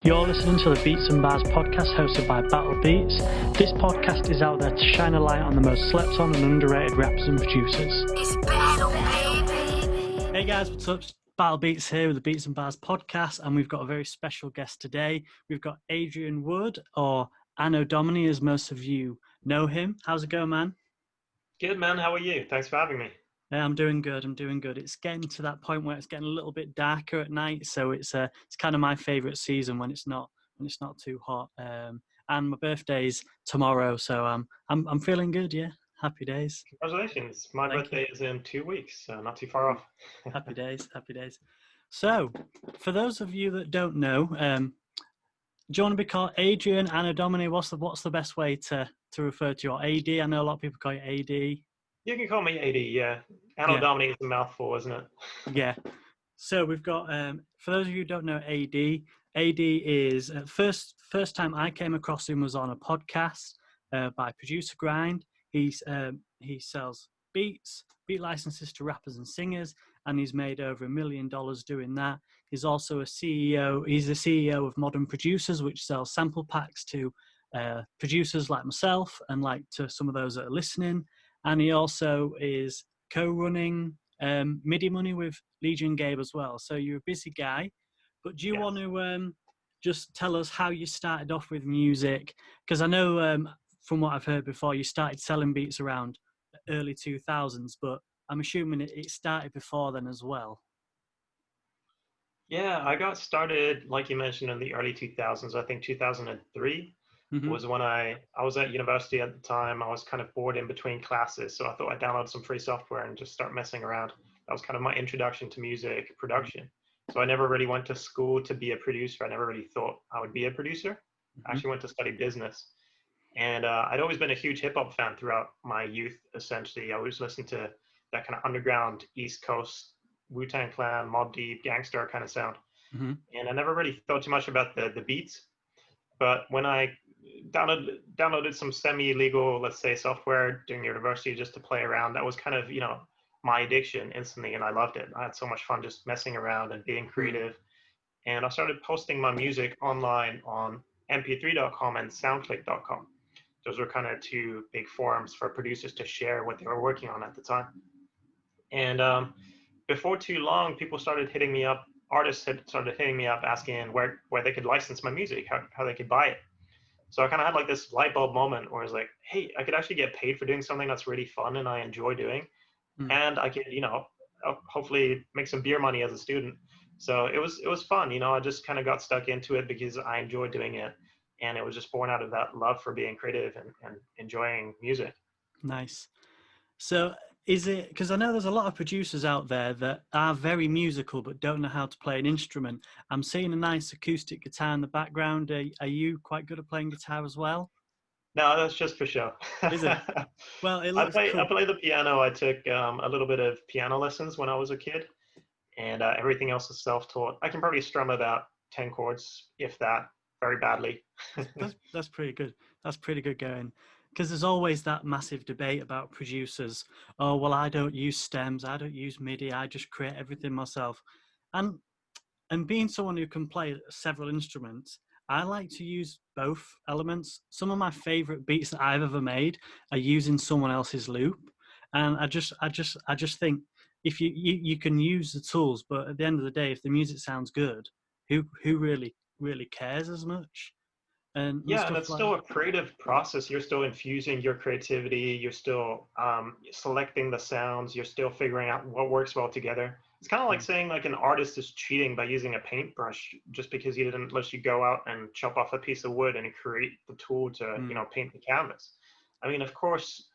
You're listening to the Beats and Bars podcast hosted by BATTL BEATS. This podcast is out there to shine a light on the most slept on and underrated rappers and producers. It's battle, baby. Hey guys, what's up? BATTL BEATS here with the Beats and Bars podcast, and we've got a very special guest today. We've got Adrian Wood, or Anno Domini as most of you know him. How's it going, man? Good, man. How are you? Thanks for having me. Yeah, I'm doing good. It's getting to that point where it's getting a little bit darker at night, so it's kind of my favorite season when it's not too hot. And my birthday's tomorrow, so I'm feeling good. Yeah, happy days. Congratulations. My Thank birthday is in 2 weeks, so not too far off. Happy days. So, for those of you that don't know, do you want to be called Adrian, Anno Domini? What's the best way to refer to you? Or AD? I know a lot of people call you AD. You can call me AD, yeah. Anno Domini is a mouthful, isn't it? Yeah. So we've got, for those of you who don't know AD is, first time I came across him was on a podcast by Producer Grind. He sells beat licenses to rappers and singers, and he's made over $1 million doing that. He's also he's the CEO of Modern Producers, which sells sample packs to producers like myself and like to some of those that are listening. And he also is co-running Midi Money with Legion Gabe as well. So you're a busy guy, but do you want to just tell us how you started off with music? Because I know from what I've heard before, you started selling beats around early 2000s, but I'm assuming it started before then as well. Yeah, I got started, like you mentioned, in the early 2000s. I think 2003 was when I was at university at the time. I was kind of bored in between classes, so I thought I'd download some free software and just start messing around. That was kind of my introduction to music production. So I never really went to school to be a producer. I never really thought I would be a producer. I actually went to study business. And I'd always been a huge hip hop fan throughout my youth, essentially. I always listened to that kind of underground East Coast Wu-Tang Clan, Mobb Deep, gangster kind of sound. And I never really thought too much about the beats. But when I downloaded some semi-legal, let's say, software during university just to play around, that was kind of, my addiction instantly, and I loved it. I had so much fun just messing around and being creative. And I started posting my music online on mp3.com and soundclick.com. Those were kind of two big forums for producers to share what they were working on at the time. And before too long, people started hitting me up. Artists had started hitting me up asking where they could license my music, how they could buy it. So I kind of had like this light bulb moment where I was like, hey, I could actually get paid for doing something that's really fun and I enjoy doing. And I could, hopefully make some beer money as a student. So it was fun. I just kind of got stuck into it because I enjoyed doing it. And it was just born out of that love for being creative and enjoying music. Nice. So is it, because I know there's a lot of producers out there that are very musical but don't know how to play an instrument. I'm seeing a nice acoustic guitar in the background. Are you quite good at playing guitar as well? No, that's just for show. Is it? Well, it looks cool. I play the piano. I took a little bit of piano lessons when I was a kid, and everything else is self-taught. I can probably strum about 10 chords, if that, very badly. That's pretty good. That's pretty good going. Because there's always that massive debate about producers. Oh, well, I don't use stems. I don't use MIDI. I just create everything myself. And being someone who can play several instruments, I like to use both elements. Some of my favorite beats that I've ever made are using someone else's loop. And I just think if you can use the tools, but at the end of the day, if the music sounds good, who really cares as much? And it's still a creative process. You're still infusing your creativity. You're still selecting the sounds. You're still figuring out what works well together. It's kind of like saying like an artist is cheating by using a paintbrush just because he didn't let you go out and chop off a piece of wood and create the tool to, paint the canvas. I mean, of course,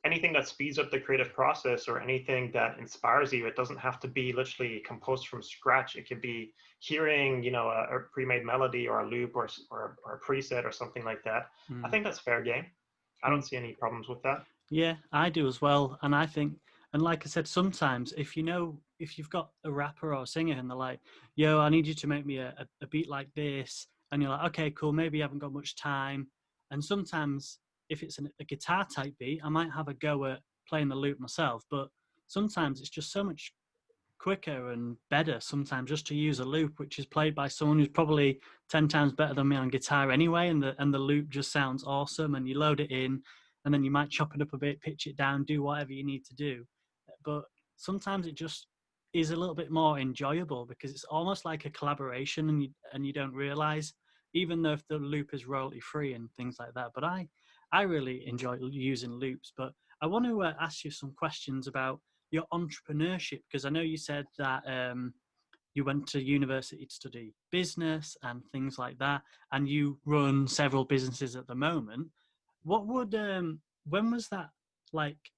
anything that speeds up the creative process or anything that inspires you, it doesn't have to be literally composed from scratch. It could be hearing, a pre-made melody or a loop or a preset or something like that. I think that's fair game. I don't see any problems with that. Yeah, I do as well. And I think, and like I said, sometimes if you've got a rapper or a singer and they're like, yo, I need you to make me a beat like this. And you're like, okay, cool. Maybe you haven't got much time. And sometimes if it's a guitar type beat, I might have a go at playing the loop myself. But sometimes it's just so much quicker and better sometimes just to use a loop, which is played by someone who's probably 10 times better than me on guitar anyway, and the loop just sounds awesome, and you load it in, and then you might chop it up a bit, pitch it down, do whatever you need to do. But sometimes it just is a little bit more enjoyable because it's almost like a collaboration, and you don't realize, even though if the loop is royalty free and things like that. But I really enjoy using loops. But I want to ask you some questions about your entrepreneurship, because I know you said that you went to university to study business and things like that, and you run several businesses at the moment. What would when was that, like,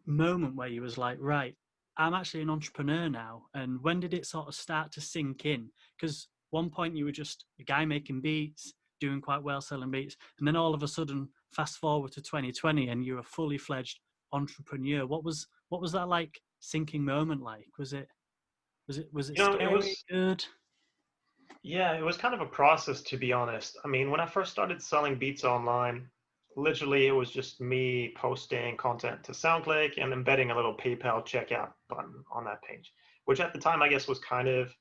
moment where you was like, right, I'm actually an entrepreneur now? And when did it sort of start to sink in? Because one point you were just a guy making beats, doing quite well selling beats, and then all of a sudden fast forward to 2020 and you're a fully fledged entrepreneur. What was that, like, sinking moment like? Was it It scary, was, good? yeah, it was kind of a process, to be honest. I mean, when I first started selling beats online, literally it was just me posting content to SoundClick and embedding a little PayPal checkout button on that page, which at the time I guess was kind of,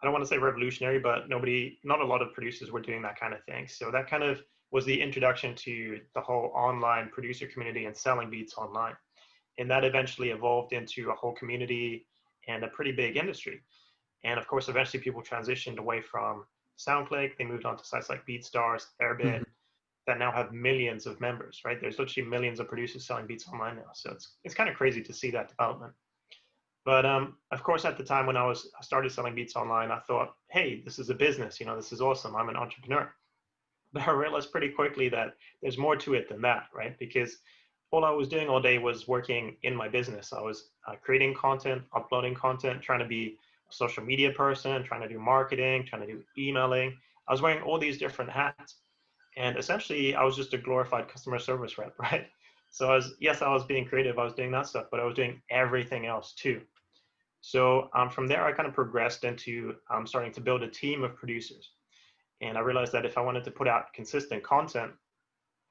I don't want to say revolutionary, but not a lot of producers were doing that kind of thing. So that kind of was the introduction to the whole online producer community and selling beats online. And that eventually evolved into a whole community and a pretty big industry. And of course, eventually people transitioned away from SoundClick. They moved on to sites like BeatStars, Airbit, Mhm. that now have millions of members, right? There's literally millions of producers selling beats online now. So it's kind of crazy to see that development. But of course, at the time when I started selling beats online, I thought, hey, this is a business. This is awesome. I'm an entrepreneur. But I realized pretty quickly that there's more to it than that, right? Because all I was doing all day was working in my business. I was creating content, uploading content, trying to be a social media person, trying to do marketing, trying to do emailing. I was wearing all these different hats. And essentially, I was just a glorified customer service rep, right? So I was being creative, I was doing that stuff, but I was doing everything else too. So from there, I kind of progressed into starting to build a team of producers. And I realized that if I wanted to put out consistent content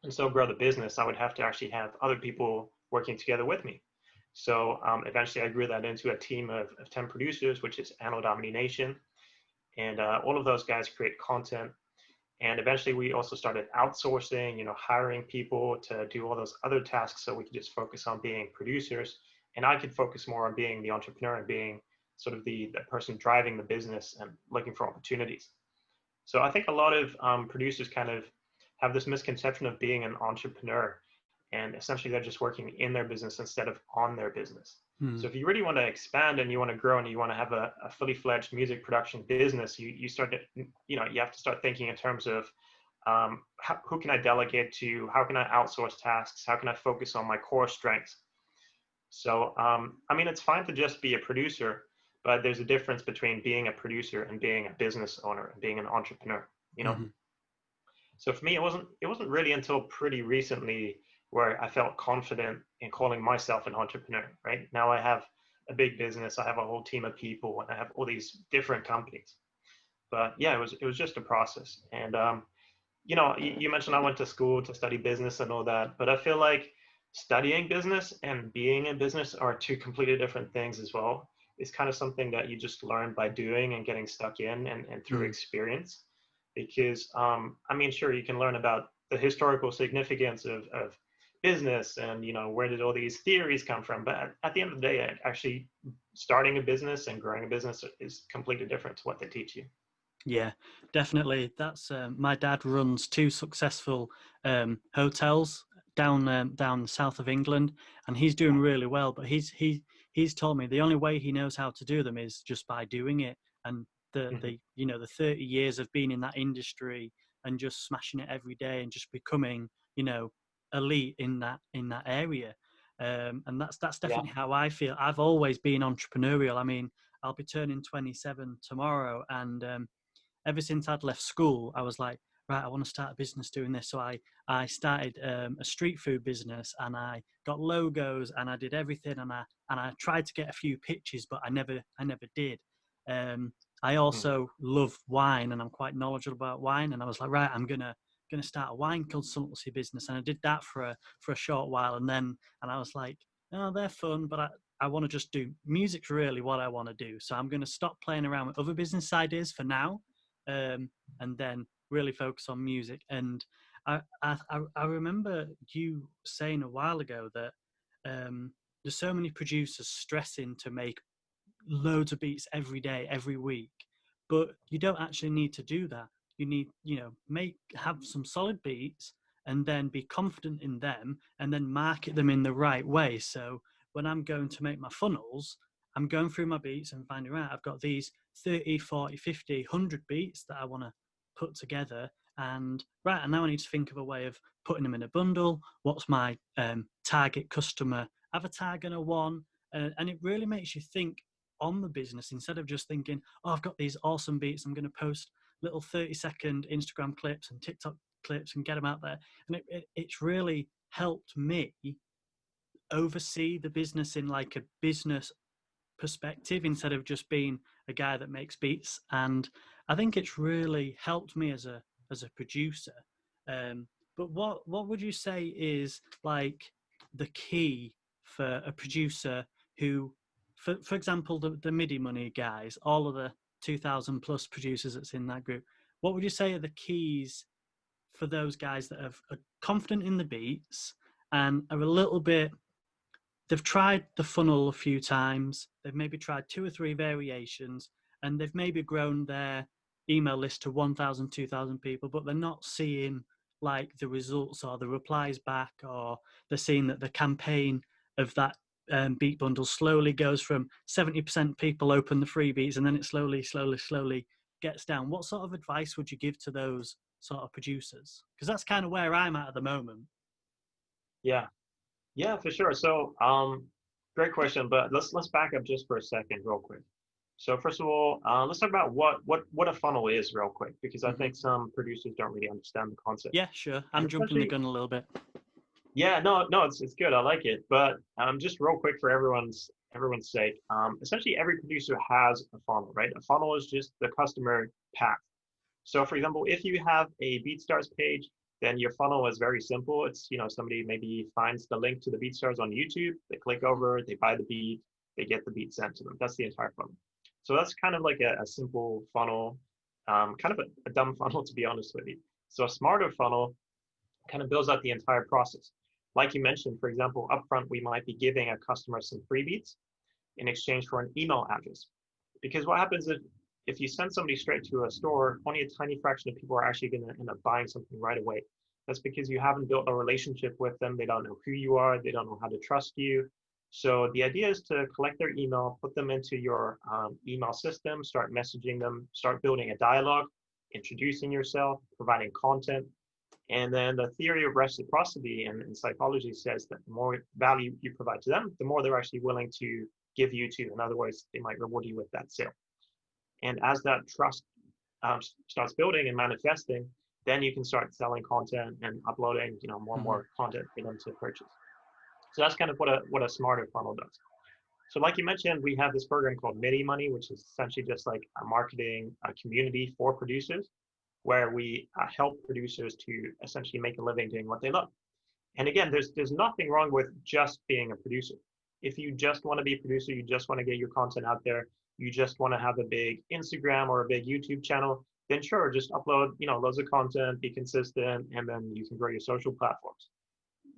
and still grow the business, I would have to actually have other people working together with me. So eventually, I grew that into a team of 10 producers, which is ANNO DOMINI NATION. And all of those guys create content. And eventually, we also started outsourcing, hiring people to do all those other tasks so we could just focus on being producers. And I could focus more on being the entrepreneur and being sort of the person driving the business and looking for opportunities. So I think a lot of producers kind of have this misconception of being an entrepreneur, and essentially they're just working in their business instead of on their business. Hmm. So if you really want to expand and you want to grow and you want to have a fully fledged music production business, you start to, you have to start thinking in terms of who can I delegate to? How can I outsource tasks? How can I focus on my core strengths? So, I mean, it's fine to just be a producer, but there's a difference between being a producer and being a business owner and being an entrepreneur, you know? Mhm. So for me, it wasn't really until pretty recently where I felt confident in calling myself an entrepreneur, right? Now I have a big business, I have a whole team of people, and I have all these different companies. But yeah, it was just a process. And you mentioned I went to school to study business and all that, but I feel like studying business and being in business are two completely different things as well. It's kind of something that you just learn by doing and getting stuck in and through Mm. experience. Because, I mean, sure, you can learn about the historical significance of business and, where did all these theories come from. But at the end of the day, actually starting a business and growing a business is completely different to what they teach you. Yeah, definitely. That's my dad runs two successful hotels down the south of England, and he's doing really well. But he's told me the only way he knows how to do them is just by doing it. And Mhm. the 30 years of being in that industry and just smashing it every day and just becoming elite in that area. And that's Yeah. definitely how I feel. I've always been entrepreneurial. I mean, I'll be turning 27 tomorrow, and ever since I'd left school, I was like, right, I want to start a business doing this. So I started a street food business, and I got logos, and I did everything, and I tried to get a few pitches, but I never did. Um, I Mhm. also love wine, and I'm quite knowledgeable about wine. And I was like, right, I'm gonna start a wine consultancy business, and I did that for a short while, and I was like, oh, they're fun, but I I want to just do music's really what I want to do. So I'm going to stop playing around with other business ideas for now, and then really focus on music. And I remember you saying a while ago that there's so many producers stressing to make loads of beats every day, every week, but you don't actually need to do that. You need, have some solid beats and then be confident in them and then market them in the right way. So when I'm going to make my funnels, I'm going through my beats and finding, right, I've got these 30, 40, 50, 100 beats that I want to put together. And right, and now I need to think of a way of putting them in a bundle. What's my target customer avatar going to want? And it really makes you think on the business instead of just thinking, oh, I've got these awesome beats, I'm going to post little 30-second Instagram clips and TikTok clips and get them out there. And it's really helped me oversee the business in like a business perspective instead of just being a guy that makes beats. And I think it's really helped me as a producer. But what would you say is like the key for a producer who, for example, the Midi Money guys, all of the 2,000 plus producers that's in that group, what would you say are the keys for those guys that are confident in the beats and are a little bit, they've tried the funnel a few times, they've maybe tried 2 or 3 variations, and they've maybe grown their email list to 1,000, 2,000 people, but they're not seeing like the results or the replies back, or they're seeing that the campaign of that beat bundle slowly goes from 70% people open the free beats and then it slowly gets down. What sort of advice would you give to those sort of producers? Because that's kind of where I'm at the moment. Yeah, for sure. So, great question, but let's back up just for a second, real quick. So first of all, let's talk about what a funnel is, real quick, because I think some producers don't really understand the concept. Yeah, sure. I'm jumping the gun a little bit. Yeah, no, it's good. I like it, but just real quick for everyone's sake, essentially every producer has a funnel, right? A funnel is just the customer path. So for example, if you have a BeatStars page, then your funnel is very simple. It's, somebody maybe finds the link to the BeatStars on YouTube, they click over, they buy the beat, they get the beat sent to them. That's the entire funnel. So that's kind of like a simple funnel, kind of a dumb funnel, to be honest with you. So a smarter funnel kind of builds out the entire process. Like you mentioned, for example, upfront, we might be giving a customer some free beats in exchange for an email address. Because what happens if you send somebody straight to a store, only a tiny fraction of people are actually going to end up buying something right away. That's because you haven't built a relationship with them. They don't know who you are. They don't know how to trust you. So the idea is to collect their email, put them into your email system, start messaging them, start building a dialogue, introducing yourself, providing content. And then the theory of reciprocity in psychology says that the more value you provide to them, the more they're actually willing to give you to. In other words, they might reward you with that sale. And as that trust starts building and manifesting, then you can start selling content and uploading, more and more content for them to purchase. So that's kind of what a smarter funnel does. So like you mentioned, we have this program called Midi Money, which is essentially just like a marketing community for producers, where we help producers to essentially make a living doing what they love. And again, there's nothing wrong with just being a producer. If you just want to be a producer, you just want to get your content out there, you just want to have a big Instagram or a big YouTube channel, then sure, just upload, loads of content, be consistent, and then you can grow your social platforms.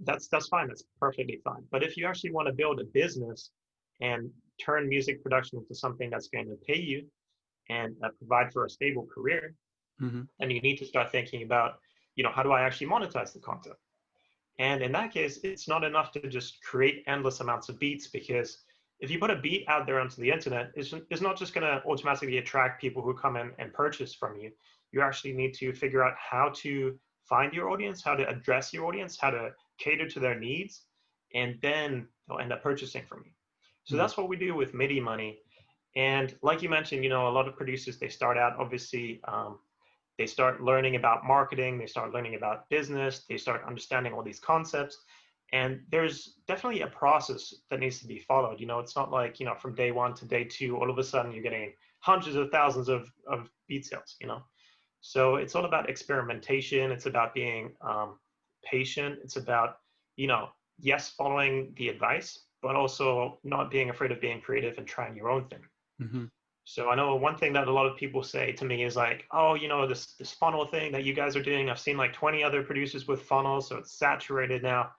That's fine. That's perfectly fine. But if you actually want to build a business and turn music production into something that's going to pay you and provide for a stable career, then you need to start thinking about, how do I actually monetize the content? And in that case, it's not enough to just create endless amounts of beats, because if you put a beat out there onto the internet, it's not just going to automatically attract people who come in and purchase from you. You actually need to figure out how to find your audience, how to address your audience, how to cater to their needs, and then they'll end up purchasing from you. So that's what we do with Midi Money. And like you mentioned, a lot of producers, they start out, obviously, they start learning about marketing, they start learning about business, they start understanding all these concepts. And there's definitely a process that needs to be followed. It's not like, from day 1 to day 2, all of a sudden you're getting hundreds of thousands of beat sales, So it's all about experimentation. It's about being patient. It's about, yes, following the advice, but also not being afraid of being creative and trying your own thing. Mm-hmm. So I know one thing that a lot of people say to me is like, oh, you know, this funnel thing that you guys are doing, I've seen like 20 other producers with funnels, so it's saturated now.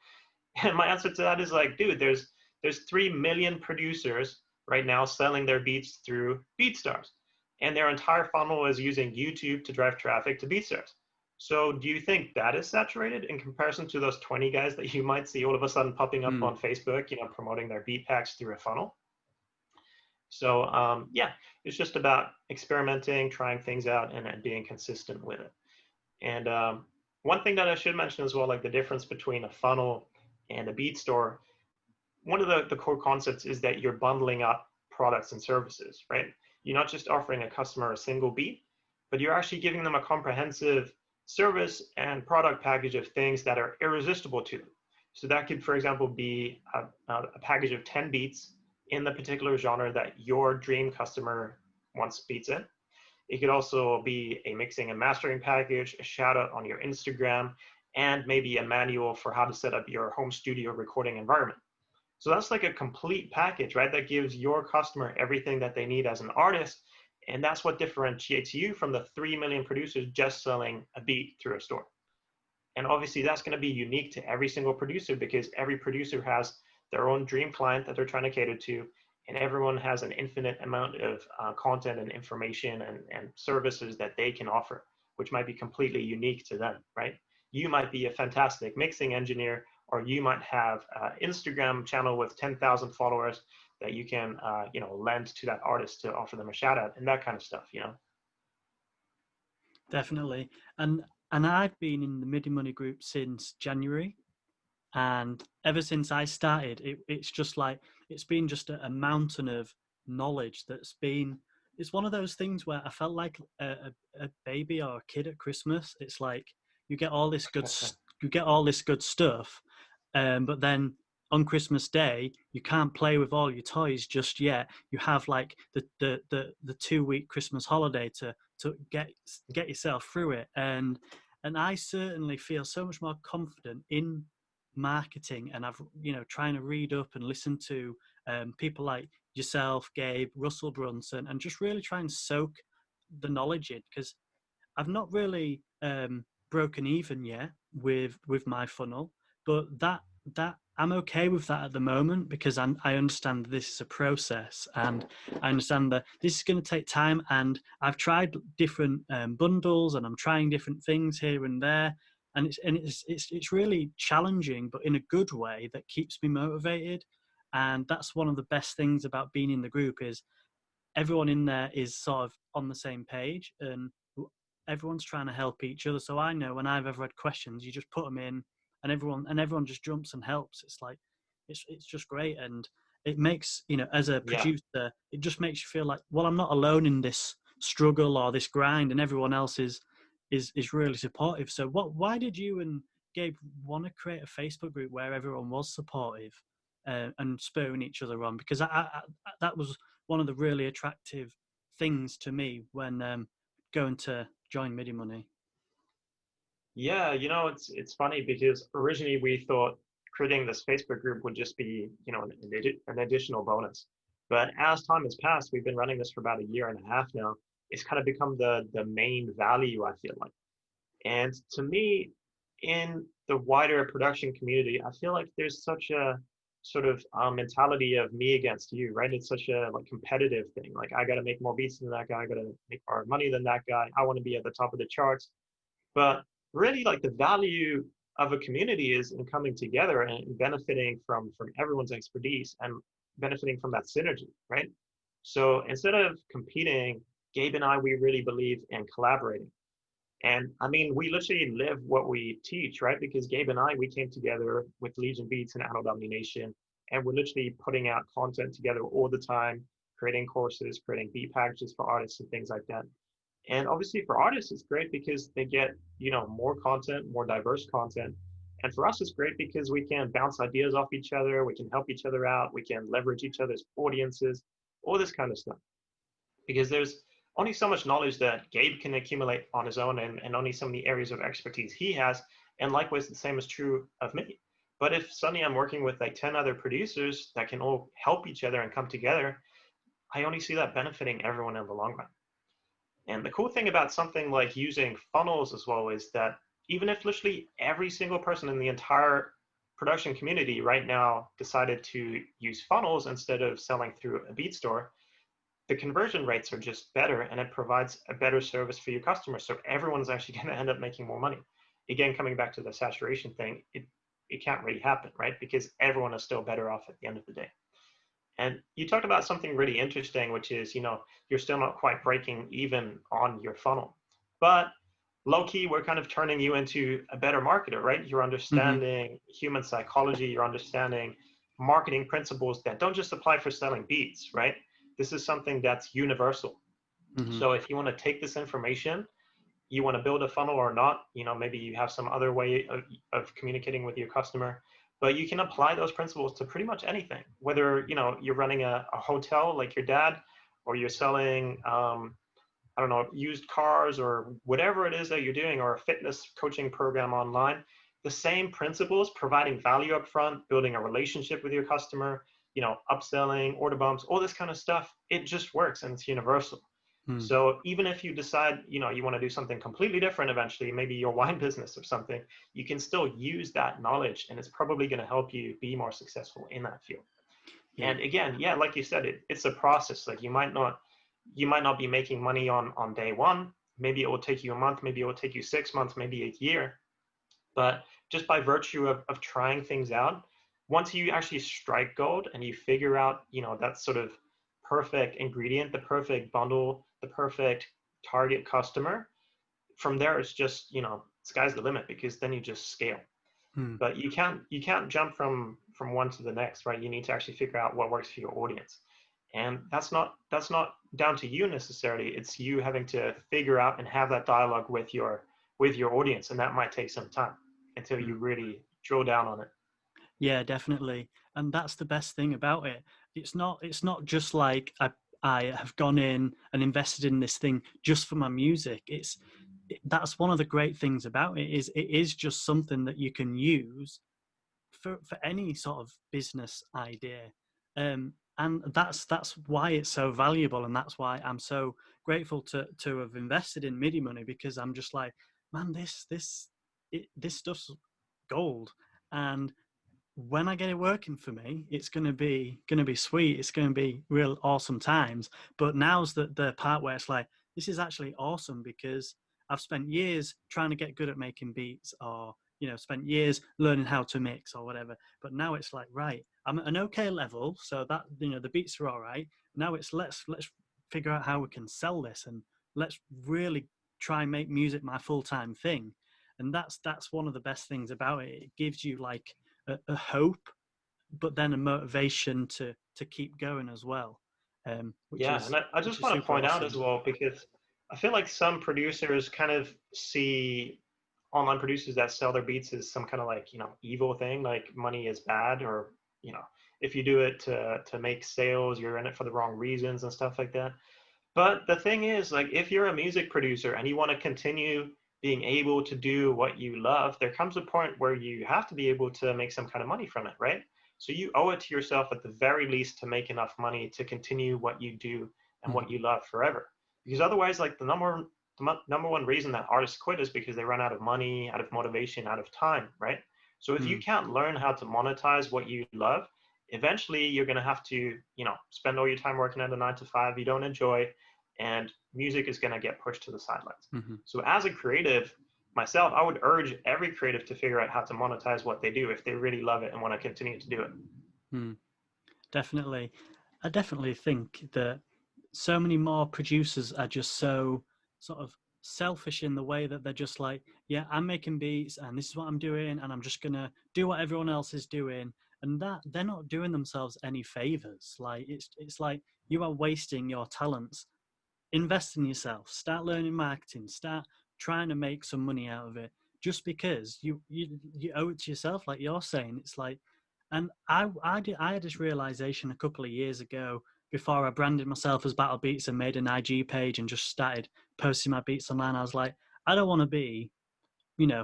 And my answer to that is like, dude, there's 3 million producers right now selling their beats through BeatStars, and their entire funnel is using YouTube to drive traffic to BeatStars. So do you think that is saturated in comparison to those 20 guys that you might see all of a sudden popping up on Facebook, you know, promoting their beat packs through a funnel? So yeah, it's just about experimenting, trying things out, and being consistent with it. And one thing that I should mention as well, like the difference between a funnel and a beat store, one of the core concepts is that you're bundling up products and services, right? You're not just offering a customer a single beat, but you're actually giving them a comprehensive service and product package of things that are irresistible to them. So that could, for example, be a package of 10 beats in the particular genre that your dream customer wants beats in. It could also be a mixing and mastering package, a shout out on your Instagram, and maybe a manual for how to set up your home studio recording environment. So that's like a complete package, right? That gives your customer everything that they need as an artist. And that's what differentiates you from the 3 million producers just selling a beat through a store. And obviously that's going to be unique to every single producer, because every producer has their own dream client that they're trying to cater to. And everyone has an infinite amount of content and information and services that they can offer, which might be completely unique to them, right? You might be a fantastic mixing engineer, or you might have an Instagram channel with 10,000 followers that you can, you know, lend to that artist to offer them a shout out and that kind of stuff, you know? Definitely. And I've been in the Midi Money group since January. And ever since I started, it's just like, it's been just a mountain of knowledge it's one of those things where I felt like a baby or a kid at Christmas. It's like you get all this good stuff, but then on Christmas Day you can't play with all your toys just yet. You have like the 2-week Christmas holiday to get yourself through it, and I certainly feel so much more confident in marketing, and I've, you know, trying to read up and listen to people like yourself, Gabe, Russell Brunson, and just really try and soak the knowledge in, because I've not really broken even yet with my funnel, but that I'm okay with that at the moment, because I understand this is a process, and I understand that this is going to take time, and I've tried different bundles, and I'm trying different things here and there, and it's really challenging, but in a good way that keeps me motivated. And that's one of the best things about being in the group, is everyone in there is sort of on the same page, and everyone's trying to help each other. So I know when I've ever had questions, you just put them in, and everyone just jumps and helps. It's like it's just great, and it makes, you know, as a producer, it just makes you feel like, well, I'm not alone in this struggle or this grind, and everyone else is really supportive. So why did you and Gabe want to create a Facebook group where everyone was supportive and spurring each other on? Because I that was one of the really attractive things to me when going to join Midi Money. Yeah, you know, it's funny because originally we thought creating this Facebook group would just be, you know, an additional bonus. But as time has passed, we've been running this for about 1.5 years now. It's kind of become the main value, I feel like. And to me, in the wider production community, I feel like there's such a sort of mentality of me against you, right? It's such a like competitive thing. Like, I got to make more beats than that guy. I got to make more money than that guy. I want to be at the top of the charts. But really, like, the value of a community is in coming together and benefiting from everyone's expertise and benefiting from that synergy, right? So instead of competing, Gabe and I, we really believe in collaborating. And I mean, we literally live what we teach, right? Because Gabe and I, we came together with Legion Beats and ANNO DOMINI NATION, and we're literally putting out content together all the time, creating courses, creating beat packages for artists and things like that. And obviously for artists, it's great because they get, you know, more content, more diverse content. And for us, it's great because we can bounce ideas off each other. We can help each other out. We can leverage each other's audiences, all this kind of stuff. Because there's only so much knowledge that Gabe can accumulate on his own, and only so many areas of expertise he has. And likewise, the same is true of me. But if suddenly I'm working with like 10 other producers that can all help each other and come together, I only see that benefiting everyone in the long run. And the cool thing about something like using funnels as well is that even if literally every single person in the entire production community right now decided to use funnels instead of selling through a beat store, the conversion rates are just better and it provides a better service for your customers. So everyone's actually going to end up making more money. Again, coming back to the saturation thing, it can't really happen, right? Because everyone is still better off at the end of the day. And you talked about something really interesting, which is, you're still not quite breaking even on your funnel. But low key, we're kind of turning you into a better marketer, right? You're understanding human psychology, you're understanding marketing principles that don't just apply for selling beats, right? This is something that's universal. So if you want to take this information, you want to build a funnel or not, maybe you have some other way of communicating with your customer, but you can apply those principles to pretty much anything, whether, you're running a hotel like your dad, or you're selling, I don't know, used cars or whatever it is that you're doing, or a fitness coaching program online. The same principles, providing value up front, building a relationship with your customer, upselling, order bumps, all this kind of stuff, it just works and it's universal. So even if you decide, you want to do something completely different eventually, maybe your wine business or something, you can still use that knowledge and it's probably going to help you be more successful in that field. Yeah. And again, yeah, like you said, it's a process. Like you might not be making money on day one. Maybe it will take you a month, maybe it will take you 6 months, maybe a year. But just by virtue of trying things out, once you actually strike gold and you figure out, that sort of perfect ingredient, the perfect bundle, the perfect target customer, from there it's just, sky's the limit, because then you just scale. But you can't jump from one to the next, right? You need to actually figure out what works for your audience. And that's not down to you necessarily. It's you having to figure out and have that dialogue with your audience. And that might take some time until you really drill down on it. Yeah, definitely. And that's the best thing about it. It's not just like I have gone in and invested in this thing just for my music. That's one of the great things about it, is it is just something that you can use for any sort of business idea. And that's why it's so valuable, and that's why I'm so grateful to have invested in Midi Money, because I'm just like, man, this stuff's gold. And when I get it working for me, it's gonna be sweet. It's gonna be real awesome times. But now's the part where it's like, this is actually awesome, because I've spent years trying to get good at making beats, or spent years learning how to mix or whatever. But now it's like, right, I'm at an okay level, so that the beats are all right. Now it's let's figure out how we can sell this, and let's really try and make music my full-time thing. And that's one of the best things about it. It gives you like a hope, but then a motivation to keep going as well. And I just want to point out as well, because I feel like some producers kind of see online producers that sell their beats as some kind of like, evil thing, like money is bad, or, if you do it to make sales, you're in it for the wrong reasons and stuff like that. But the thing is, like, if you're a music producer and you want to continue being able to do what you love, there comes a point where you have to be able to make some kind of money from it, right? So you owe it to yourself at the very least to make enough money to continue what you do and what you love forever. Because otherwise, like, the number one reason that artists quit is because they run out of money, out of motivation, out of time, right? So if you can't learn how to monetize what you love, eventually you're going to have to, spend all your time working at a 9 to 5 you don't enjoy, and music is going to get pushed to the sidelines. So as a creative myself, I would urge every creative to figure out how to monetize what they do if they really love it and want to continue to do it. Definitely. I definitely think that so many more producers are just so sort of selfish in the way that they're just like, yeah, I'm making beats and this is what I'm doing, and I'm just going to do what everyone else is doing. And that they're not doing themselves any favors. Like it's like you are wasting your talents. Invest in yourself, start learning marketing, start trying to make some money out of it, just because you owe it to yourself, like you're saying. It's like, and I had this realization a couple of years ago, before I branded myself as Battle Beats and made an IG page and just started posting my beats online. I was like, I don't want to be,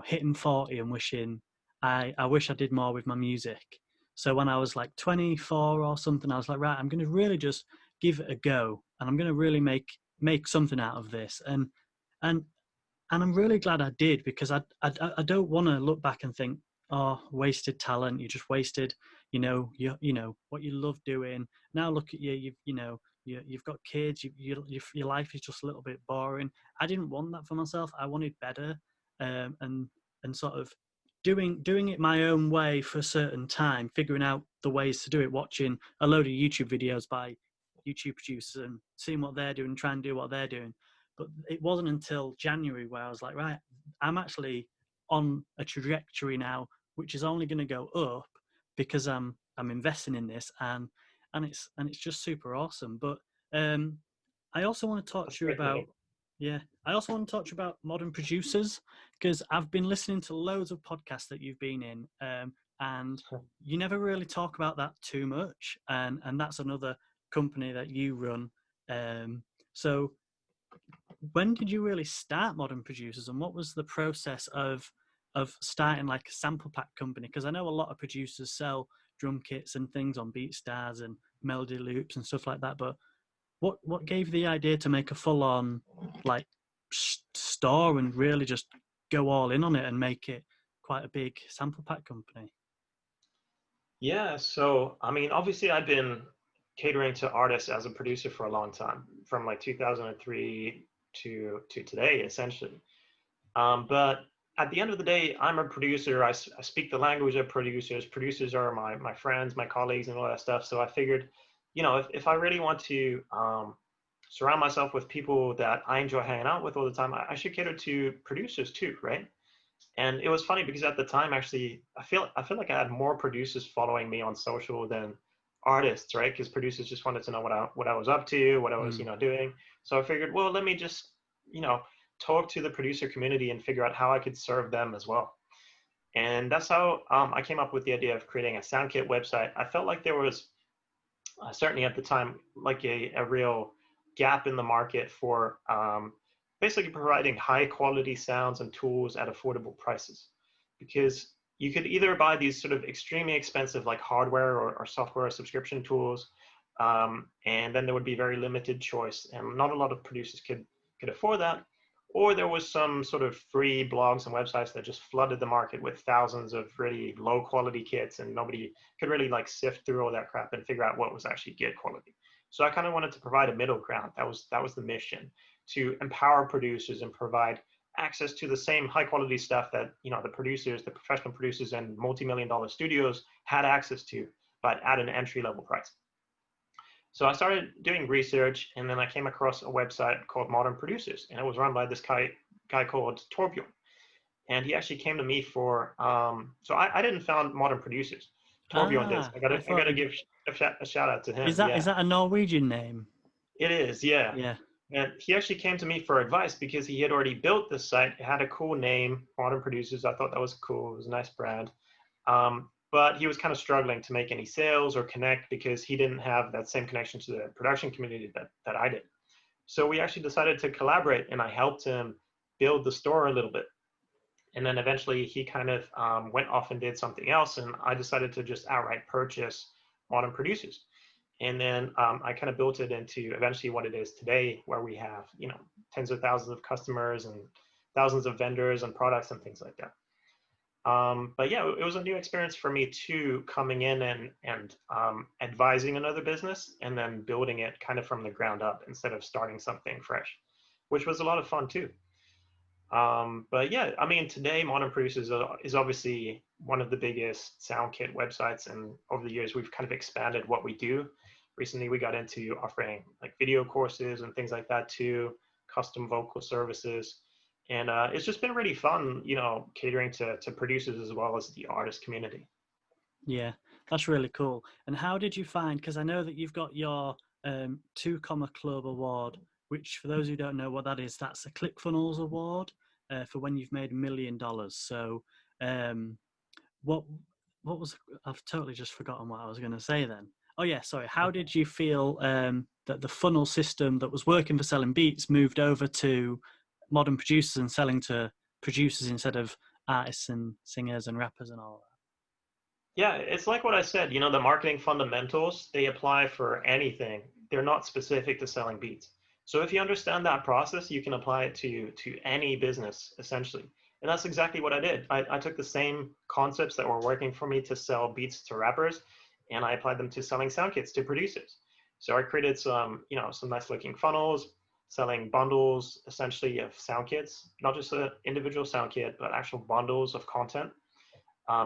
hitting 40 and wishing I wish I did more with my music. So when I was like 24 or something, I was like, right, I'm going to really just give it a go, and I'm going to really make something out of this. And I'm really glad I did, because I don't want to look back and think, oh, wasted talent. You just wasted, you know what you love doing. Now look at you. You've got kids. Your life is just a little bit boring. I didn't want that for myself. I wanted better, and sort of doing it my own way for a certain time, figuring out the ways to do it, watching a load of YouTube videos by YouTube producers and seeing what they're doing, try and do what they're doing. But it wasn't until January where I was like, right, I'm actually on a trajectory now, which is only going to go up because I'm investing in this, and it's just super awesome. But I also want to talk That's to you great to hear. about, yeah, I also want to talk to you about modern producers, because I've been listening to loads of podcasts that you've been in, and you never really talk about that too much, and that's another company that you run. So when did you really start Modern Producers, and what was the process of starting like a sample pack company? Because I know a lot of producers sell drum kits and things on BeatStars and Melody Loops and stuff like that, but what gave you the idea to make a full on like store and really just go all in on it and make it quite a big sample pack company? Yeah, so I mean, obviously, I've been catering to artists as a producer for a long time, from like 2003 to today, essentially. But at the end of the day, I'm a producer. I speak the language of producers. Producers are my friends, my colleagues, and all that stuff. So I figured, if I really want to surround myself with people that I enjoy hanging out with all the time, I should cater to producers too, right? And it was funny because at the time, actually, I feel like I had more producers following me on social than artists, right? Because producers just wanted to know what I was up to, what I was doing. So I figured, well, let me just you know talk to the producer community and figure out how I could serve them as well. And that's how I came up with the idea of creating a SoundKit website. I felt like there was certainly at the time like a real gap in the market for basically providing high quality sounds and tools at affordable prices, because you could either buy these sort of extremely expensive like hardware or software subscription tools, and then there would be very limited choice and not a lot of producers could afford that. Or there was some sort of free blogs and websites that just flooded the market with thousands of really low quality kits, and nobody could really like sift through all that crap and figure out what was actually good quality. So I kind of wanted to provide a middle ground. That was the mission, to empower producers and provide access to the same high quality stuff that the producers, the professional producers and multi-million-dollar studios had access to, but at an entry level price. So I started doing research, and then I came across a website called Modern Producers, and it was run by this guy called Torbjorn. And he actually came to me for, so I didn't found Modern Producers. Torbjorn did. Ah, I gotta give a shout out to him. is Yeah, that a Norwegian name? it is. Yeah. Yeah. And he actually came to me for advice because he had already built this site. It had a cool name, Modern Producers. I thought that was cool. It was a nice brand. But he was kind of struggling to make any sales or connect because he didn't have that same connection to the production community that I did. So we actually decided to collaborate, and I helped him build the store a little bit. And then eventually he kind of went off and did something else, and I decided to just outright purchase Modern Producers. And then I kind of built it into eventually what it is today, where we have tens of thousands of customers and thousands of vendors and products and things like that. But yeah, it was a new experience for me too, coming in and advising another business and then building it kind of from the ground up instead of starting something fresh, which was a lot of fun too. But yeah, I mean, today Modern Producers is obviously one of the biggest sound kit websites, and over the years we've kind of expanded what we do. Recently, we got into offering like video courses and things like that too, custom vocal services. And it's just been really fun, catering to producers as well as the artist community. Yeah, that's really cool. And how did you find, because I know that you've got your 2 Comma Club award, which for those who don't know what that is, that's a ClickFunnels award for when you've made $1 million. So what was, I've totally just forgotten what I was going to say then. Oh yeah, sorry. How did you feel that the funnel system that was working for selling beats moved over to Modern Producers and selling to producers instead of artists and singers and rappers and all Yeah, it's like what I said, the marketing fundamentals, they apply for anything. They're not specific to selling beats. So if you understand that process, you can apply it to any business essentially. And that's exactly what I did. I took the same concepts that were working for me to sell beats to rappers, and I applied them to selling sound kits to producers. So I created some nice looking funnels, selling bundles essentially of sound kits, not just an individual sound kit, but actual bundles of content,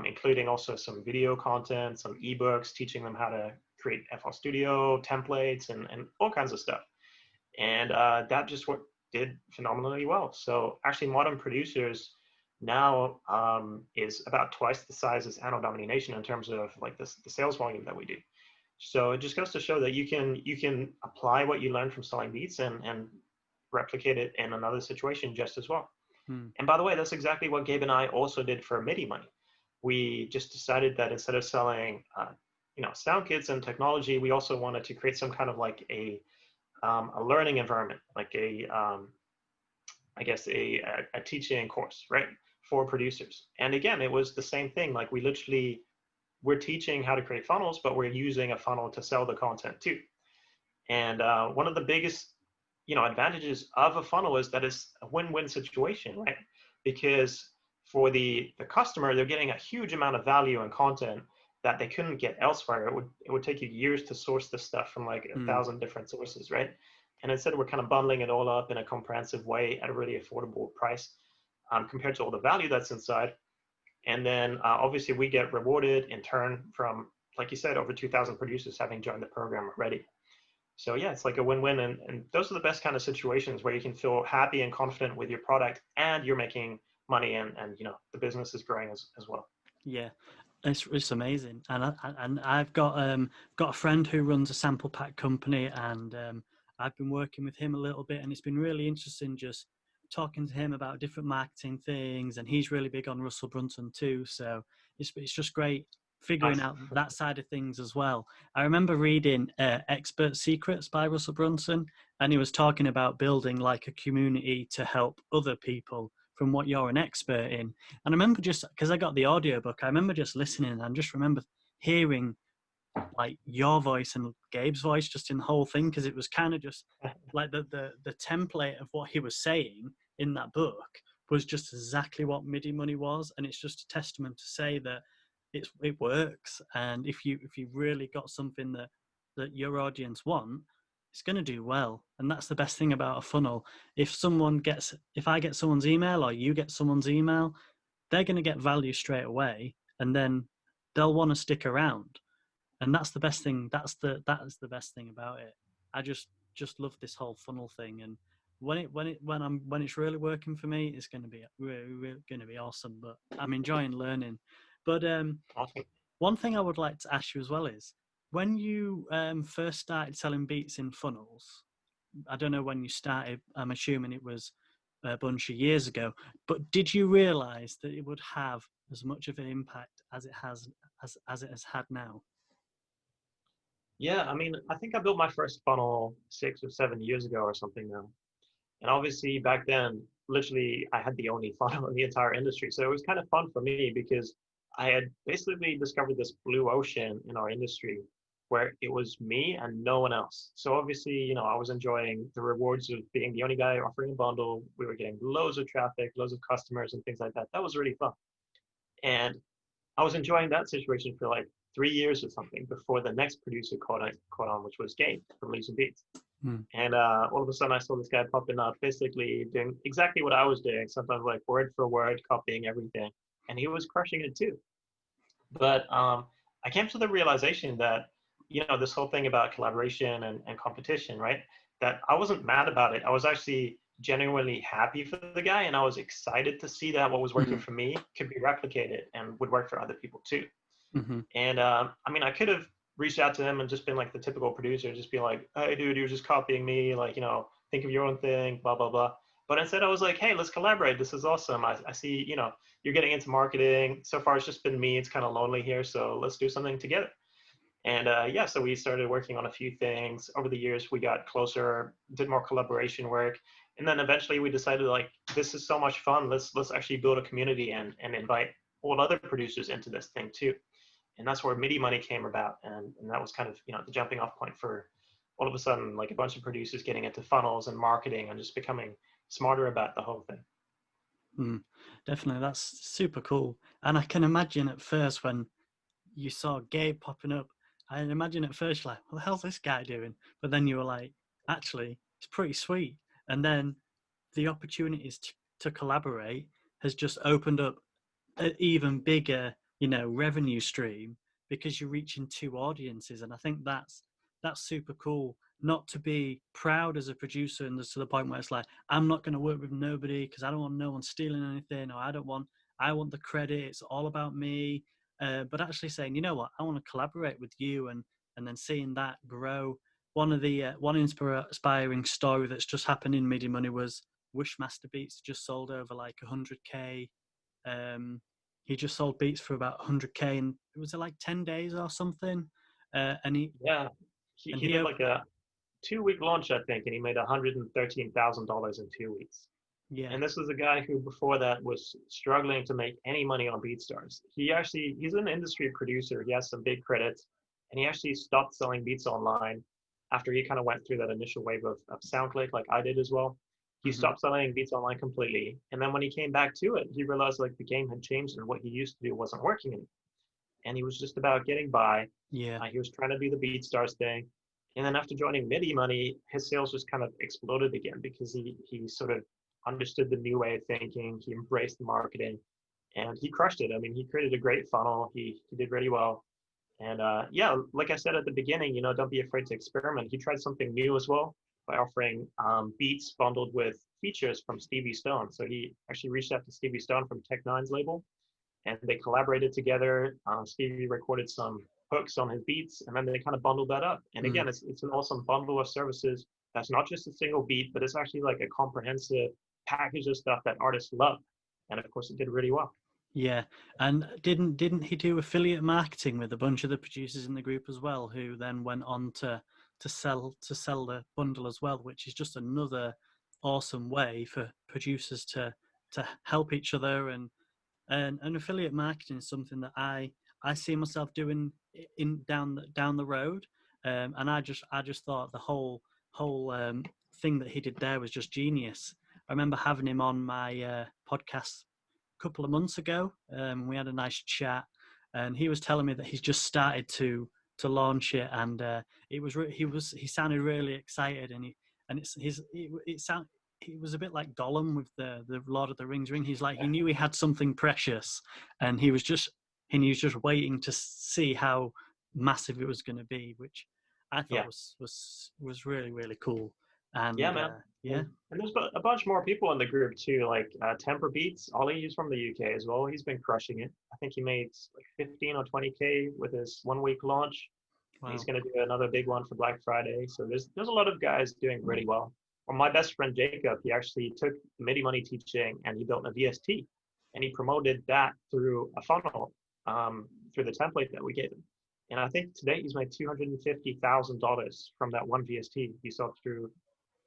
including also some video content, some ebooks, teaching them how to create FL Studio templates and all kinds of stuff. And that just did phenomenally well. So actually, Modern Producers now is about twice the size as Anno Domini Nation in terms of like the sales volume that we do. So it just goes to show that you can apply what you learned from selling beats and replicate it in another situation just as well. And by the way, that's exactly what Gabe and I also did for Midi Money. We just decided that instead of selling, sound kits and technology, we also wanted to create some kind of like a learning environment, like I guess a teaching course, right, for producers. And again, it was the same thing. Like we're teaching how to create funnels, but we're using a funnel to sell the content too. And one of the biggest, advantages of a funnel is that it's a win-win situation, right? Because for the customer, they're getting a huge amount of value and content that they couldn't get elsewhere. It would take you years to source this stuff from like 1,000 different sources, right? And instead, we're kind of bundling it all up in a comprehensive way at a really affordable price compared to all the value that's inside. And then obviously we get rewarded in turn from, like you said, over 2,000 producers having joined the program already. So yeah, it's like a win-win. And those are the best kind of situations where you can feel happy and confident with your product and you're making money and the business is growing as well. Yeah, it's amazing. And I've got a friend who runs a sample pack company, and I've been working with him a little bit, and it's been really interesting just talking to him about different marketing things. And he's really big on Russell Brunson too, so it's just great figuring out that side of things as well. I remember reading Expert Secrets by Russell Brunson, and he was talking about building like a community to help other people from what you're an expert in. And I remember just because I got the audiobook, I remember just listening and just remember hearing like your voice and Gabe's voice just in the whole thing, because it was kind of just like the template of what he was saying in that book was just exactly what Midi Money was. And it's just a testament to say that it works. And if you really got something that your audience want, it's going to do well. And that's the best thing about a funnel. If I get someone's email or you get someone's email, they're going to get value straight away, and then they'll want to stick around. And that's the best thing. That is the best thing about it. I just love this whole funnel thing. And when it's really working for me, it's going to be really going to be awesome. But I'm enjoying learning. But Awesome. one thing I would like to ask you as well is, when you first started selling beats in funnels, I don't know when you started, I'm assuming it was a bunch of years ago, but did you realize that it would have as much of an impact as it has had now? Yeah, I mean, I think I built my first funnel 6 or 7 years ago or something now. And obviously back then, literally, I had the only funnel in the entire industry. So it was kind of fun for me because I had basically discovered this blue ocean in our industry where it was me and no one else. So obviously, I was enjoying the rewards of being the only guy offering a bundle. We were getting loads of traffic, loads of customers and things like that. That was really fun. And I was enjoying that situation for like 3 years or something before the next producer caught on, which was Gabe from Leaves and Beats. And all of a sudden I saw this guy popping up, basically doing exactly what I was doing, sometimes like word for word, copying everything. And he was crushing it too. But I came to the realization that, this whole thing about collaboration and competition, right? That I wasn't mad about it. I was actually genuinely happy for the guy. And I was excited to see that what was working for me could be replicated and would work for other people too. And I mean, I could have reached out to him and just been like the typical producer, just be like, hey, dude, you're just copying me. Like, think of your own thing, blah, blah, blah. But instead I was like, hey, let's collaborate. This is awesome. I see, you're getting into marketing. So far, it's just been me. It's kind of lonely here. So let's do something together. And yeah, so we started working on a few things. Over the years, we got closer, did more collaboration work. And then eventually we decided, like, this is so much fun. Let's actually build a community and invite all other producers into this thing too. And that's where Midi Money came about. And that was kind of, the jumping off point for all of a sudden, like, a bunch of producers getting into funnels and marketing and just becoming smarter about the whole thing. Definitely, that's super cool. And I can imagine at first when you saw Gabe popping up, I imagine at first you're like, what the hell's this guy doing? But then you were like, actually, it's pretty sweet. And then the opportunities to collaborate has just opened up an even bigger, revenue stream, because you're reaching two audiences. And I think that's super cool. Not to be proud as a producer and to the point where it's like, I'm not going to work with nobody because I don't want no one stealing anything, or I want the credit. It's all about me. But actually saying, you know what, I want to collaborate with you, and then seeing that grow. One of the one inspiring story that's just happened in Midi Money was Wishmaster Beats just sold over like 100K. He just sold beats for about 100K, and it was like 10 days or something. And he did like a 2-week launch, I think, and he made $113,000 in 2 weeks. Yeah. And this was a guy who before that was struggling to make any money on BeatStars. He's an industry producer. He has some big credits, and he actually stopped selling beats online after he kind of went through that initial wave of SoundClick, like I did as well. He stopped selling beats online completely. And then when he came back to it, he realized like the game had changed and what he used to do wasn't working anymore. And he was just about getting by. Yeah. He was trying to do the BeatStars thing. And then after joining Midi Money, his sales just kind of exploded again because he sort of understood the new way of thinking. He embraced the marketing, and he crushed it. I mean, he created a great funnel. He did really well. And like I said at the beginning, don't be afraid to experiment. He tried something new as well by offering beats bundled with features from Stevie Stone. So he actually reached out to Stevie Stone from Tech Nine's label, and they collaborated together. Stevie recorded some hooks on his beats, and then they kind of bundled that up. And again, it's an awesome bundle of services. That's not just a single beat, but it's actually like a comprehensive package of stuff that artists love. And of course, it did really well. Yeah, and didn't he do affiliate marketing with a bunch of the producers in the group as well, who then went on to sell the bundle as well, which is just another awesome way for producers to help each other. And affiliate marketing is something that I see myself doing in down the road. And I just thought the whole thing that he did there was just genius. I remember having him on my podcast a couple of months ago. We had a nice chat, and he was telling me that he's just started to launch it, and he sounded really excited, and he was a bit like Gollum with the Lord of the Rings ring. He's like, he knew he had something precious, and he was just waiting to see how massive it was going to be, which I thought was really, really cool. And yeah, man. And there's a bunch more people in the group too, like Temper Beats. Ollie, he's from the UK as well. He's been crushing it. I think he made like 15 or 20K with his 1-week launch. Wow. He's going to do another big one for Black Friday. So there's a lot of guys doing really well. Well, my best friend Jacob, he actually took Midi Money teaching and he built a VST, and he promoted that through a funnel, through the template that we gave him. And I think today he's made $250,000 from that one VST he saw through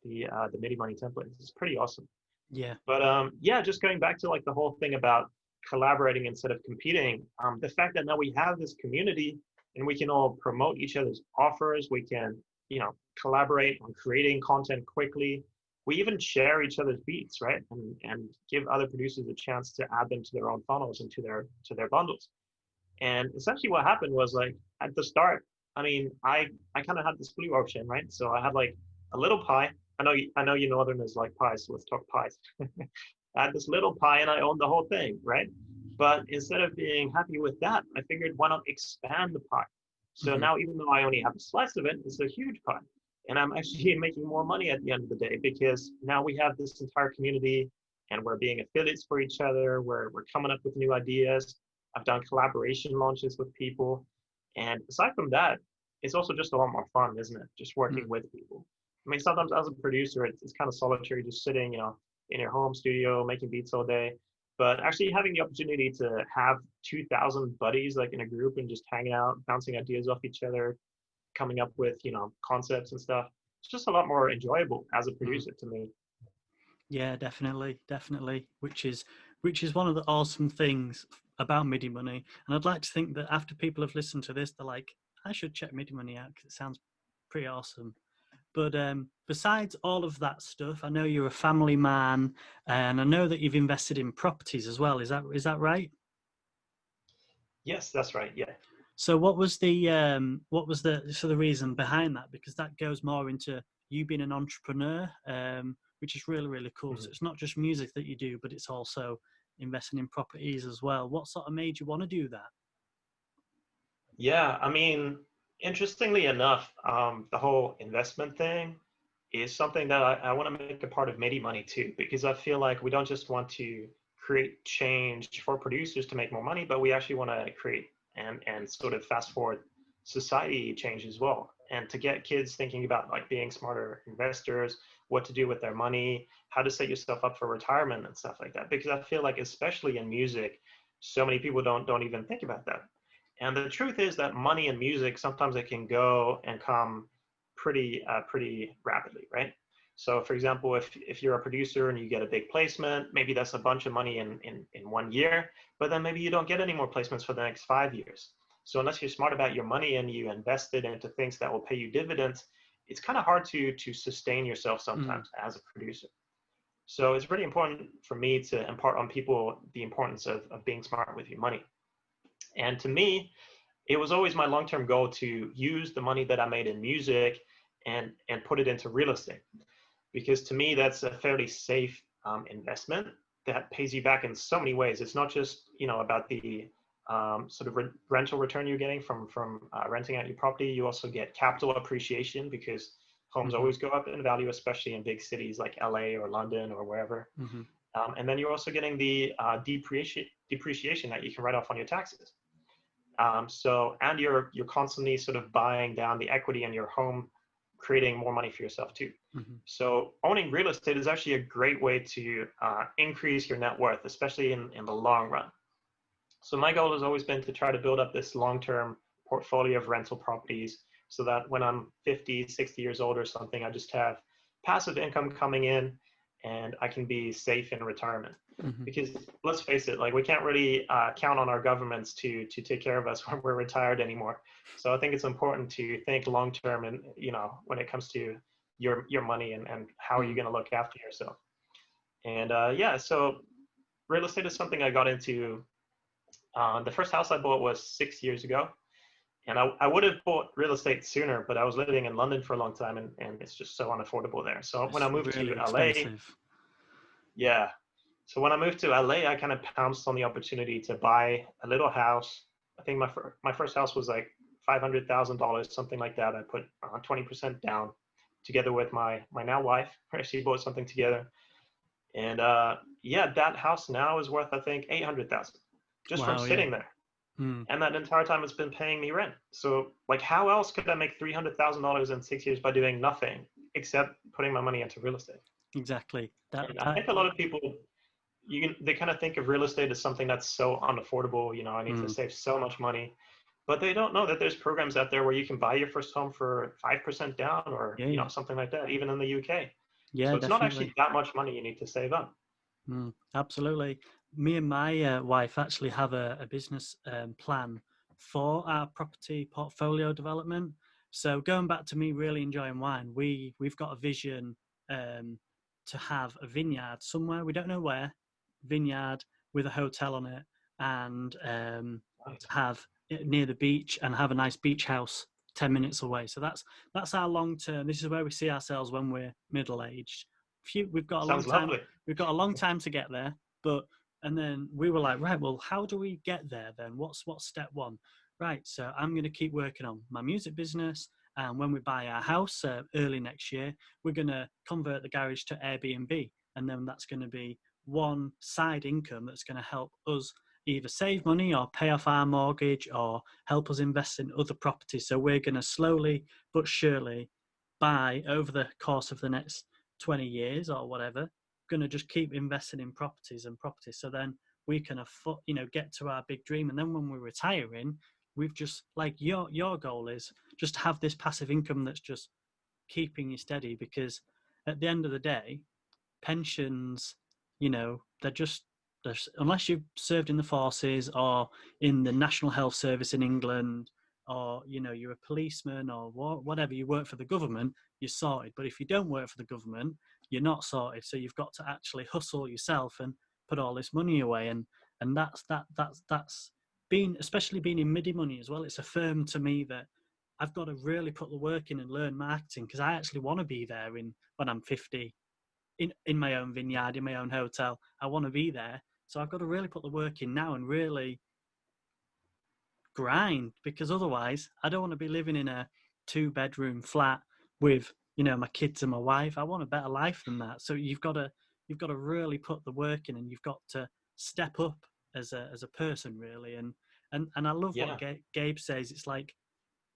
the Midi Money template. It's pretty awesome. Yeah. But just going back to like the whole thing about collaborating instead of competing, the fact that now we have this community and we can all promote each other's offers, we can, collaborate on creating content quickly. We even share each other's beats, right? And give other producers a chance to add them to their own funnels and to their bundles. And essentially what happened was, like, at the start, I mean, I kind of had this blue option, right? So I had like a little pie. I know you Northerners like pies, so let's talk pies. I had this little pie and I owned the whole thing, right? But instead of being happy with that, I figured, why not expand the pie? So now, even though I only have a slice of it, it's a huge pie. And I'm actually making more money at the end of the day, because now we have this entire community and we're being affiliates for each other. We're coming up with new ideas. I've done collaboration launches with people. And aside from that, it's also just a lot more fun, isn't it? Just working with people. I mean, sometimes as a producer, it's kind of solitary, just sitting, in your home studio, making beats all day. But actually having the opportunity to have 2,000 buddies, like in a group, and just hanging out, bouncing ideas off each other, coming up with, concepts and stuff, it's just a lot more enjoyable as a producer to me. Yeah, definitely, definitely. Which is one of the awesome things about Midi Money. And I'd like to think that after people have listened to this, they're like, I should check Midi Money out because it sounds pretty awesome. But besides all of that stuff, I know you're a family man, and I know that you've invested in properties as well. Is that right? Yes, that's right. Yeah. So what was the reason behind that? Because that goes more into you being an entrepreneur, which is really really cool. So Mhm. it's not just music that you do, but it's also investing in properties as well. What sort of made you want to do that? Yeah, I mean, interestingly enough, the whole investment thing is something that I want to make a part of Midi Money too, because I feel like we don't just want to create change for producers to make more money, but we actually want to create and sort of fast forward society change as well. And to get kids thinking about like being smarter investors, what to do with their money, how to set yourself up for retirement and stuff like that. Because I feel like especially in music, so many people don't even think about that. And the truth is that money and music sometimes it can go and come pretty rapidly, right? So, for example, if you're a producer and you get a big placement, maybe that's a bunch of money in 1 year, but then maybe you don't get any more placements for the next 5 years. So, unless you're smart about your money and you invest it into things that will pay you dividends, it's kind of hard to sustain yourself Mm, sometimes as a producer. So, it's really important for me to impart on people the importance of being smart with your money. And to me, it was always my long-term goal to use the money that I made in music and put it into real estate because to me that's a fairly safe investment that pays you back in so many ways. It's not just about the sort of rental return you're getting from renting out your property. You also get capital appreciation because homes hmm always go up in value, especially in big cities like LA or London or wherever. hmm And then you're also getting the depreciation that you can write off on your taxes. And you're constantly sort of buying down the equity in your home, creating more money for yourself too. hmm So owning real estate is actually a great way to increase your net worth, especially in the long run. So my goal has always been to try to build up this long-term portfolio of rental properties so that when I'm 50, 60 years old or something, I just have passive income coming in and I can be safe in retirement. hmm Because let's face it, like we can't really count on our governments to take care of us when we're retired anymore. So I think it's important to think long term and when it comes to your money and how are you mm going to look after yourself. And yeah, so real estate is something I got into. The first house I bought was 6 years ago. And I would have bought real estate sooner, but I was living in London for a long time and it's just so unaffordable there. So when I It's moved really to LA, expensive. yeah. So when I moved to LA, I kind of pounced on the opportunity to buy a little house. I think my first house was like $500,000, something like that. I put 20% down together with my now wife. We actually bought something together. And yeah, that house now is worth, I think, 800,000 just from Wow, yeah. sitting there. Mm, And that entire time it's been paying me rent. So like how else could I make $300,000 in 6 years by doing nothing except putting my money into real estate? exactly. That And I that think a lot of people they kind of think of real estate as something that's so unaffordable. I need to mm, save so much money, but they don't know that there's programs out there where you can buy your first home for 5% down or yeah, yeah. something like that, even in the UK. Yeah, So it's not actually definitely. that much money you need to save up. Absolutely. Me and my wife actually have a business plan for our property portfolio development. So going back to me really enjoying wine, we've got a vision um, to have a vineyard somewhere. We don't know where. Vineyard with a hotel on it, and to Nice. have it near the beach and have a nice beach house 10 minutes away. So that's our long term. This is where we see ourselves when we're middle aged. We've got a long Sounds time lovely. we've got a long time to get there, but and then we were like, right, well, how do we get there then? What's step one? Right, so I'm going to keep working on my music business, and when we buy our house early next year, we're going to convert the garage to Airbnb, and then that's going to be one side income that's going to help us either save money or pay off our mortgage or help us invest in other properties. So we're going to slowly but surely buy over the course of the next 20 years or whatever, going to just keep investing in properties and properties. So then we can afford, get to our big dream. And then when we're retiring, we've just like your goal is just to have this passive income that's just keeping you steady. Because at the end of the day, pensions, they're just, unless you've served in the forces or in the National Health Service in England, or you're a policeman or whatever, you work for the government, you're sorted. But if you don't work for the government, you're not sorted. So you've got to actually hustle yourself and put all this money away. And that's been, especially being in Midi Money as well, it's affirmed to me that I've got to really put the work in and learn marketing, because I actually want to be there when I'm 50, in my own vineyard, in my own hotel. I want to be there. So I've got to really put the work in now and really grind, because otherwise I don't want to be living in a 2-bedroom flat with my kids and my wife. I want a better life than that. So you've got to really put the work in, and you've got to step up as a person, really. And I love what Gabe says. It's like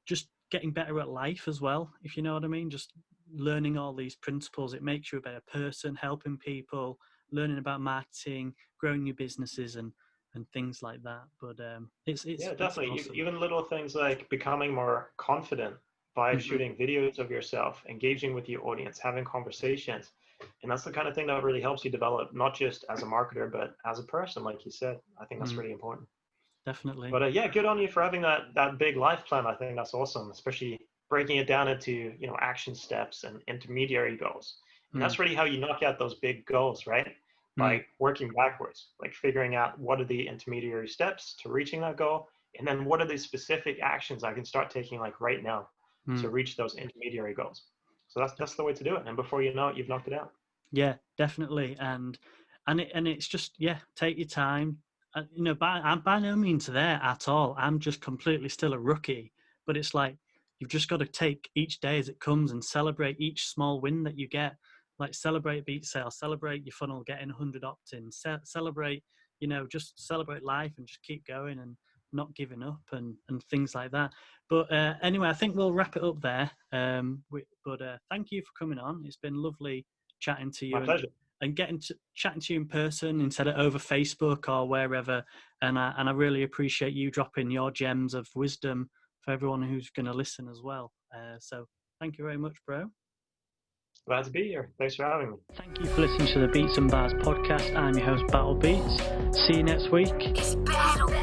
just getting better at life as well, if you know what I mean. Just learning all these principles, it makes you a better person, helping people, learning about marketing, growing your businesses and things like that. But it's definitely. it's awesome. Even little things like becoming more confident by shooting videos of yourself, engaging with your audience, having conversations. And that's the kind of thing that really helps you develop, not just as a marketer, but as a person, like you said. I think that's really important. Definitely. But good on you for having that big life plan. I think that's awesome, especially breaking it down into action steps and intermediary goals. And that's really how you knock out those big goals, right? By working backwards, like figuring out what are the intermediary steps to reaching that goal, and then what are the specific actions I can start taking like right now to reach those intermediary goals. So that's the way to do it. And before you know it, you've knocked it out. Yeah, definitely. And it's just, take your time. I'm by no means there at all. I'm just completely still a rookie. But it's like, you've just got to take each day as it comes and celebrate each small win that you get. Like, celebrate beat sales, celebrate your funnel getting 100 opt-ins, celebrate, just celebrate life and just keep going and not giving up and things like that. But anyway, I think we'll wrap it up there. But thank you for coming on. It's been lovely chatting to you. My pleasure. And getting to chatting to you in person instead of over Facebook or wherever. And I really appreciate you dropping your gems of wisdom for everyone who's going to listen as well. So thank you very much, bro. Glad to be here. Thanks for having me. Thank you for listening to the Beats and Bars podcast. I'm your host, BATTL BEATS. See you next week. It's BATTL